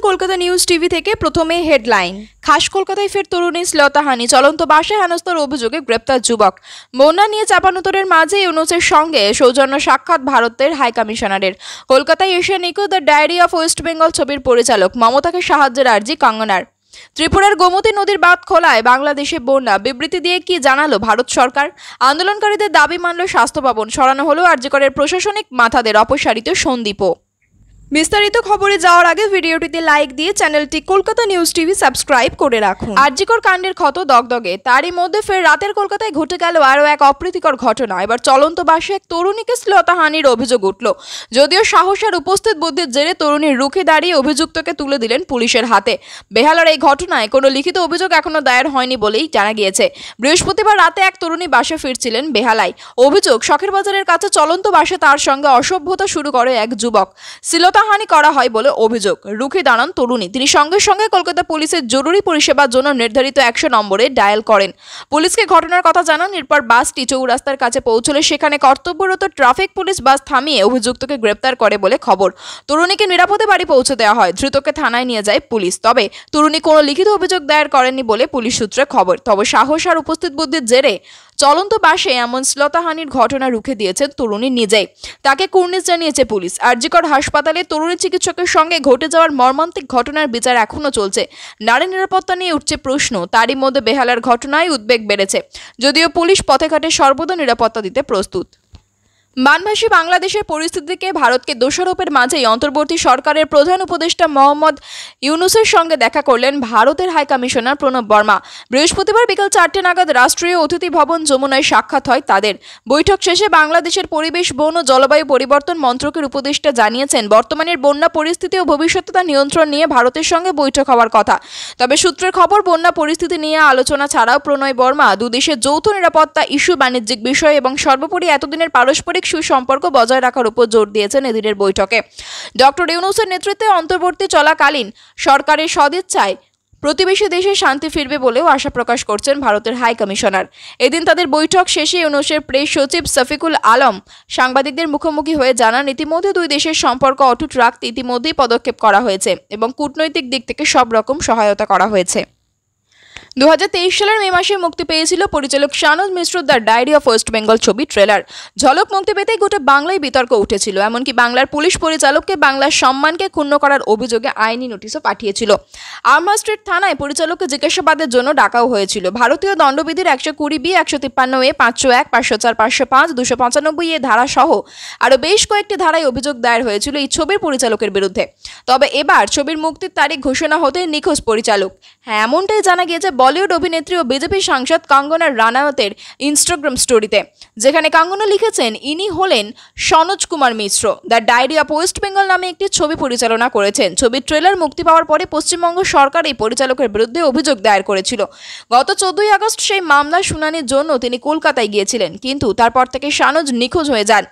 Kolkata news TV থেকে প্রথমে headline. খাস কলকাতায় ফের তরুণী শ্লীলতাহানি, চলন্ত বাসে হেনস্থার অভিযোগে গ্রেপ্তার যুবক। বন্যা নিয়ে চাপানুতরের মাঝে ইউনূসের সঙ্গে সৌজন্য সাক্ষাৎ ভারতের হাইকমিশনারের। কলকাতায় এসে নিখোঁজ the diary of West Bengal ছবির পরিচালক। মমতাকে সাহায্যের আর্জি কঙ্গনার। ত্রিপুরার গোমতী নদীর বাঁধ খোলায় বাংলাদেশে বন্যা, বিবৃতি দিয়ে কি জানালো ভারত সরকার? আন্দোলনকারীদের দাবি মানল স্বাস্থ্য ভবন, সরানো হলো আরজিকরের প্রশাসনিক মাথাদের, অপসারিত সন্দীপও। বিস্তারিত খবরে যাওয়ার আগে ভিডিওটিতে লাইক দিয়ে চ্যানেলটি কলকাতা নিউজ টিভি সাবস্ক্রাইব করে রাখুন। আরজিকর কাণ্ডের ক্ষত দগদগে, তারই মধ্যে ফের রাতের কলকাতায় ঘটে গেল আরও এক অপ্রীতিকর ঘটনা। এবার চলন্ত বাসে এক তরুণীকে শ্লীলতাহানির অভিযোগ উঠল। যদিও সাহসের উপস্থিত বুদ্ধির জেরে তরুণীর রুখে দাঁড়িয়ে অভিযুক্তকে তুলে দিলেন পুলিশের হাতে। বেহালার এই ঘটনায় কোনো লিখিত অভিযোগ এখনো দায়ের হয়নি বলেই জানা গিয়েছে। বৃহস্পতিবার রাতে এক তরুণী বাসে ফিরছিলেন বেহালায়। অভিযোগ, শখের বাজারের কাছে চলন্ত বাসে তার সঙ্গে অসভ্যতা শুরু করে এক যুবক। শ্লীলতাহানি করা হয় বলে অভিযোগ। রুখে দাঁড়ান তরুণী। তিনি সঙ্গে সঙ্গে কলকাতা পুলিশের জরুরি পরিষেবার জন্য নির্ধারিত 100 নম্বরে ডায়াল করেন। পুলিশকে ঘটনার কথা জানান। এরপর বাসটি চৌরাস্তার কাছে পৌঁছলে সেখানে কর্তব্যরত ট্রাফিক পুলিশ বাস থামিয়ে অভিযুক্তকে গ্রেপ্তার করে বলে খবর। তরুণীকে নিরাপদে বাড়ি পৌঁছে দেওয়া হয়। ধৃতকে থানায় নিয়ে যায় পুলিশ। তবে তরুণী কোনো লিখিত অভিযোগ দায়ের করেননি বলে পুলিশ সূত্রে খবর। তবে সাহস আর উপস্থিত বুদ্ধির জেরে চলন্ত বাসে এমন শ্লীলতাহানির ঘটনা রুখে দিয়েছেন তরুণী নিজেই। তাকে কুর্নিশ জানিয়েছে পুলিশ। আরজিকর হাসপাতালে তরুণী চিকিৎসকের সঙ্গে ঘটে যাওয়ার মর্মান্তিক ঘটনার বিচার এখনও চলছে। নারী নিরাপত্তা নিয়ে উঠছে প্রশ্ন। তারই মধ্যে বেহালার ঘটনায় উদ্বেগ বেড়েছে। যদিও পুলিশ পথে ঘাটে সর্বদা নিরাপত্তা দিতে প্রস্তুত। বানভাসী বাংলাদেশের পরিস্থিতিকে ভারতকে দোষারোপের মাঝেই অন্তর্বর্তী সরকারের প্রধান উপদেষ্টা মোহাম্মদ ইউনূসের সঙ্গে দেখা করলেন ভারতের হাইকমিশনার প্রণব বর্মা। বৃহস্পতিবার বিকেল 4টে নাগাদ রাষ্ট্রীয় অতিথি ভবন যমুনায় সাক্ষাৎ হয় তাদের। বৈঠক শেষে বাংলাদেশের পরিবেশ, বন ও জলবায়ু পরিবর্তন মন্ত্রকের উপদেষ্টা জানিয়েছেন, বর্তমানের বন্যা পরিস্থিতি ও ভবিষ্যতে তা নিয়ন্ত্রণ নিয়ে ভারতের সঙ্গে বৈঠক হওয়ার কথা। তবে সূত্রের খবর, বন্যা পরিস্থিতি নিয়ে আলোচনা ছাড়াও প্রণব বর্মা দুদেশের যৌথ নিরাপত্তা ইস্যু, বাণিজ্যিক বিষয় এবং সর্বোপরি এতদিনের পারস্পরিক সুসম্পর্ক বজায় রাখার উপর জোর দিয়েছেন এদিনের বৈঠকে। ডক্টর ইউনূসের নেতৃত্বে অন্তর্বর্তী চলাকালীন সরকারের সদিচ্ছায় প্রতিবেশী দেশে শান্তি ফিরবে বলেও আশা প্রকাশ করছেন ভারতের হাই কমিশনার। এদিন তাদের বৈঠক শেষে ইউনূসের প্রেস সচিব শফিকুল আলম সাংবাদিকদের মুখোমুখি হয়ে জানান, ইতিমধ্যে দুই দেশের সম্পর্ক অটুট রাখতে ইতিমধ্যেই পদক্ষেপ করা হয়েছে এবং কূটনৈতিক দিক থেকে সব রকম সহায়তা করা হয়েছে। 2023 সালের মে মাসে মুক্তি পেয়েছিল পরিচালক Sanoj Mishra the diary of West Bengal ছবি ট্রেলার। ঝলক মুক্তি পেতেই গোটা বাংলায় বিতর্ক উঠেছিল। এমনকি বাংলার পুলিশ পরিচালককে বাংলার সম্মানকে ক্ষুণ্ণ করার অভিযোগে আইনি নোটিশও পাঠিয়েছিল। আর্মা স্ট্রিট থানায় পরিচালককে জিজ্ঞাসাবাদের জন্য ডাকাও হয়েছিল। ভারতীয় দণ্ডবিধির 120B, 153A, 501, 504, 505, 295A ধারা সহ আরও বেশ কয়েকটি ধারায় অভিযোগ দায়ের হয়েছিল এই ছবির পরিচালকের বিরুদ্ধে। তবে এবার ছবির মুক্তির তারিখ ঘোষণা হতেই নিখোঁজ পরিচালক। হ্যাঁ, এমনটাই জানা গিয়েছে বলিউড অভিনেত্রী ও বিজেপি সাংসদ কঙ্গনা রানাওয়াতের ইনস্টাগ্রাম স্টোরিতে, যেখানে কঙ্গনা লিখেছেন ইনি হলেন Sanoj Kumar Mishra. The diary of West Bengal নামে একটি ছবি পরিচালনা করেছেন। ছবির ট্রেলার মুক্তি পাওয়ার পরে পশ্চিমবঙ্গ সরকার এই পরিচালকের বিরুদ্ধে অভিযোগ দায়ের করেছিল। গত 14ই আগস্ট সেই মামলার শুনানির জন্য তিনি কলকাতায় গিয়েছিলেন, কিন্তু তারপর থেকে সনোজ নিখোঁজ হয়ে যান।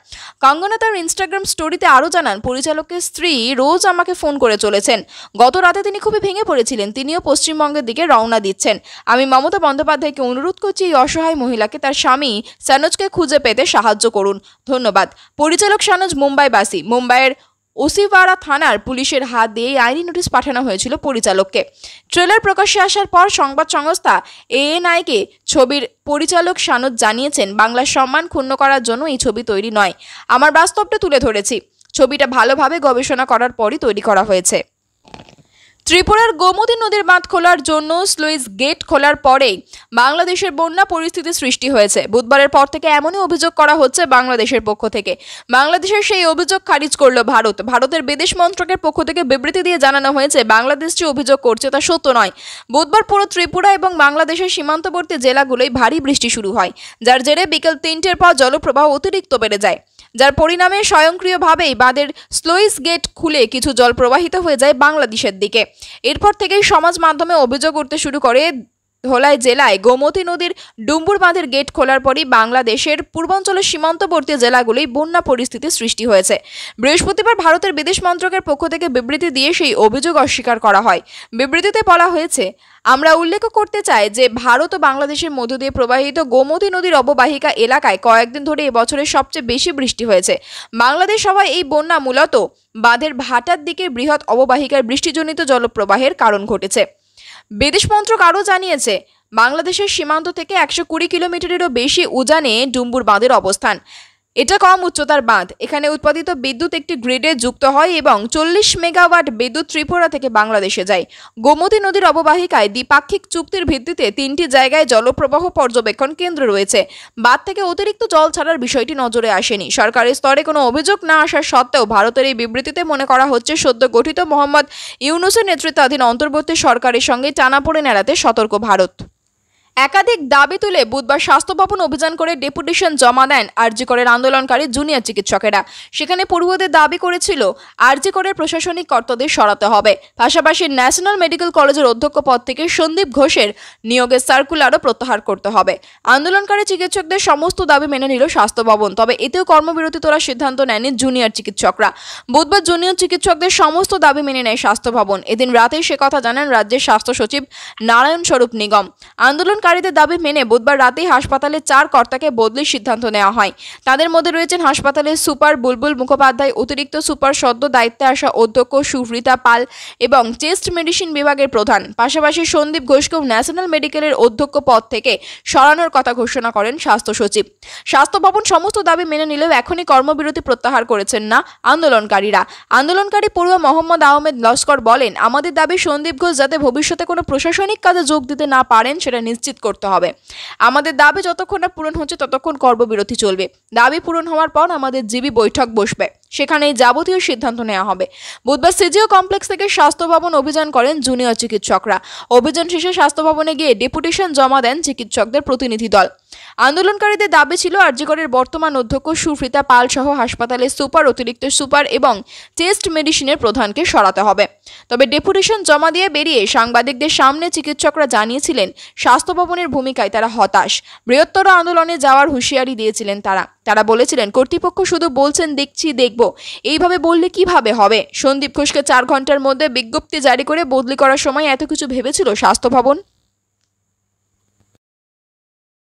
কঙ্গনা তার ইনস্টাগ্রাম স্টোরিতে আরও জানান, পরিচালকের স্ত্রী রোজ আমাকে ফোন করে চলেছেন। গত রাতে তিনি খুবই ভেঙে পড়েছিলেন। তিনিও পশ্চিমবঙ্গের দিকে রওনা দিচ্ছেন। আমি মমতা বন্দ্যোপাধ্যায়কে অনুরোধ করছি এই অসহায় মহিলাকে তার স্বামী সনোজকে খুঁজে পেতে সাহায্য করুন। ধন্যবাদ। পরিচালক সনোজ মুম্বাইবাসী। মুম্বাইয়ের ওসিওয়ারা থানার পুলিশের হাত দিয়ে আইনি নোটিশ পাঠানো হয়েছিল পরিচালককে। ট্রেলার প্রকাশ্যে আসার পর সংবাদ সংস্থা ANI-কে ছবির পরিচালক সনোজ জানিয়েছেন, বাংলার সম্মান ক্ষুণ্ণ করার জন্য এই ছবি তৈরি নয়। আমার বাস্তবটা তুলে ধরেছি। ছবিটা ভালোভাবে গবেষণা করার পরই তৈরি করা হয়েছে। ত্রিপুরার গোমতী নদীর বাঁধ খোলার জন্য স্লুইস গেট খোলার পরেই বাংলাদেশের বন্যা পরিস্থিতি সৃষ্টি হয়েছে। বুধবারের পর থেকে এমনই অভিযোগ করা হচ্ছে বাংলাদেশের পক্ষ থেকে। বাংলাদেশের সেই অভিযোগ খারিজ করল ভারত। ভারতের বিদেশ মন্ত্রকের পক্ষ থেকে বিবৃতি দিয়ে জানানো হয়েছে, বাংলাদেশ যে অভিযোগ করছে তা সত্য নয়। বুধবার পুরো ত্রিপুরা এবং বাংলাদেশের সীমান্তবর্তী জেলাগুলোয় ভারী বৃষ্টি শুরু হয়, যার জেরে বিকেল 3টের পর জলপ্রবাহ অতিরিক্ত বেড়ে যায়, যার পরিণামে স্বয়ংক্রিয়ভাবেই বাঁধের স্লুইস গেট খুলে কিছু জল প্রবাহিত হয়ে যায় বাংলাদেশের দিকে। এরপর থেকেই সমাজ মাধ্যমে অভিযোগ উঠতে শুরু করে ধলাই জেলায় গোমতী নদীর ডুম্বুর বাঁধের গেট খোলার পরই বাংলাদেশের পূর্বাঞ্চলের সীমান্তবর্তী জেলাগুলোই বন্যা পরিস্থিতির সৃষ্টি হয়েছে। বৃহস্পতিবার ভারতের বিদেশ মন্ত্রকের পক্ষ থেকে বিবৃতি দিয়ে সেই অভিযোগ অস্বীকার করা হয়। বিবৃতিতে বলা হয়েছে, আমরা উল্লেখ করতে চাই যে ভারত ও বাংলাদেশের মধ্য দিয়ে প্রবাহিত গোমতী নদীর অববাহিকা এলাকায় কয়েকদিন ধরে এবছরের সবচেয়ে বেশি বৃষ্টি হয়েছে। বাংলাদেশ সভায় এই বন্যা মূলত বাঁধের ভাটার দিকে বৃহৎ অববাহিকার বৃষ্টিজনিত জলপ্রবাহের কারণ ঘটেছে। বিদেশ মন্ত্রক আরও জানিয়েছে, বাংলাদেশের সীমান্ত থেকে 120 কিলোমিটারেরও বেশি উজানে ডুম্বুর বাঁধের অবস্থান। এটা কম উচ্চতার বাঁধ। এখানে উৎপাদিত বিদ্যুৎ একটি গ্রিডে যুক্ত হয় এবং 40 মেগাওয়াট বিদ্যুৎ ত্রিপুরা থেকে বাংলাদেশে যায়। গোমতী নদীর অববাহিকায় দ্বিপাক্ষিক চুক্তির ভিত্তিতে 3টি জায়গায় জলপ্রবাহ পর্যবেক্ষণ কেন্দ্র রয়েছে। বাঁধ থেকে অতিরিক্ত জল ছাড়ার বিষয়টি নজরে আসেনি। সরকারি স্তরে কোনো অভিযোগ না আসার সত্ত্বেও ভারতের এই বিবৃতিতে মনে করা হচ্ছে সদ্য গঠিত মোহাম্মদ ইউনূসের নেতৃত্বাধীন অন্তর্বর্তী সরকারের সঙ্গে টানাপোড়েন এড়াতে সতর্ক ভারত। একাধিক দাবি তুলে বুধবার স্বাস্থ্য ভবন অভিযান করে ডেপুটেশন জমা দেন আরজি করের আন্দোলনকারী জুনিয়র চিকিৎসকেরা। সেখানে পড়ুয়াদের দাবি করেছিল আরজি করের প্রশাসনিক কর্তাদের সরাতে হবে। পাশাপাশি ন্যাশনাল মেডিকেল কলেজের অধ্যক্ষ পদ থেকে সন্দীপ ঘোষের নিয়োগের সার্কুলারও প্রত্যাহার করতে হবে। আন্দোলনকারী চিকিৎসকদের সমস্ত দাবি মেনে নিল স্বাস্থ্য ভবন, তবে এতেও কর্মবিরতি তোলার সিদ্ধান্ত নেয়নি জুনিয়র চিকিৎসকরা। বুধবার জুনিয়র চিকিৎসকদের সমস্ত দাবি মেনে নেয় স্বাস্থ্য ভবন। এদিন রাতেই সে কথা জানান রাজ্যের স্বাস্থ্য সচিব নারায়ণ স্বরূপ নিগম। আন্দোলনকারীদের দাবি মেনে বুধবার রাতেই হাসপাতালের 4 কর্তাকে বদলির সিদ্ধান্ত নেওয়া হয়। তাদের মধ্যে রয়েছেন হাসপাতালের সুপার বুলবুল মুখোপাধ্যায়, অতিরিক্ত সুপার সদ্য দায়িত্বে আসা অধ্যক্ষ সুব্রতা পাল এবং চেস্ট মেডিসিন বিভাগের প্রধান। পাশাপাশি সন্দীপ ঘোষকেও ন্যাশনাল মেডিকেলের অধ্যক্ষ পদ থেকে সরানোর কথা ঘোষণা করেন স্বাস্থ্য সচিব। স্বাস্থ্য ভবন সমস্ত দাবি মেনে নিলেও এখনই কর্মবিরতি প্রত্যাহার করেছেন না আন্দোলনকারীরা। আন্দোলনকারী পড়ুয়া মোহাম্মদ আহমেদ লস্কর বলেন, আমাদের দাবি সন্দীপ ঘোষ যাতে ভবিষ্যতে কোনো প্রশাসনিক কাজে যোগ দিতে না পারেন সেটা নিশ্চিত করতে হবে। আমাদের দাবি যতক্ষণ না পূরণ হচ্ছে ততক্ষণ কর্মবিরতি চলবে। দাবি পূরণ হওয়ার পর আমাদের জিবি বৈঠক বসবে, সেখানেই যাবতীয় সিদ্ধান্ত নেওয়া হবে। বুধবার সিজিও কমপ্লেক্স থেকে স্বাস্থ্য ভবন অভিযান করেন জুনিয়র চিকিৎসকরা। অভিযান শেষে স্বাস্থ্য ভবনে গিয়ে ডেপুটেশন জমা দেন চিকিৎসকদের প্রতিনিধি দল। আন্দোলনকারীদের দাবি ছিল আরজি করের বর্তমান অধ্যক্ষ সুব্রতা পাল সহ হাসপাতালের সুপার, অতিরিক্ত সুপার এবং চেস্ট মেডিসিনের প্রধানকে সরাতে হবে। তবে ডেপুটেশন জমা দিয়ে বেরিয়ে সাংবাদিকদের সামনে চিকিৎসকরা জানিয়েছিলেন স্বাস্থ্য ভবনের ভূমিকায় তারা হতাশ। বৃহত্তর আন্দোলনে যাওয়ার হুঁশিয়ারি দিয়েছিলেন তারা বলেছিলেন, কর্তৃপক্ষ শুধু বলছেন দেখছি দেখব, এইভাবে বললে কিভাবে হবে? সন্দীপ ঘোষকে 4 ঘন্টার মধ্যে বিজ্ঞপ্তি জারি করে বদলি করার সময় এত কিছু ভেবেছিল স্বাস্থ্য ভবন?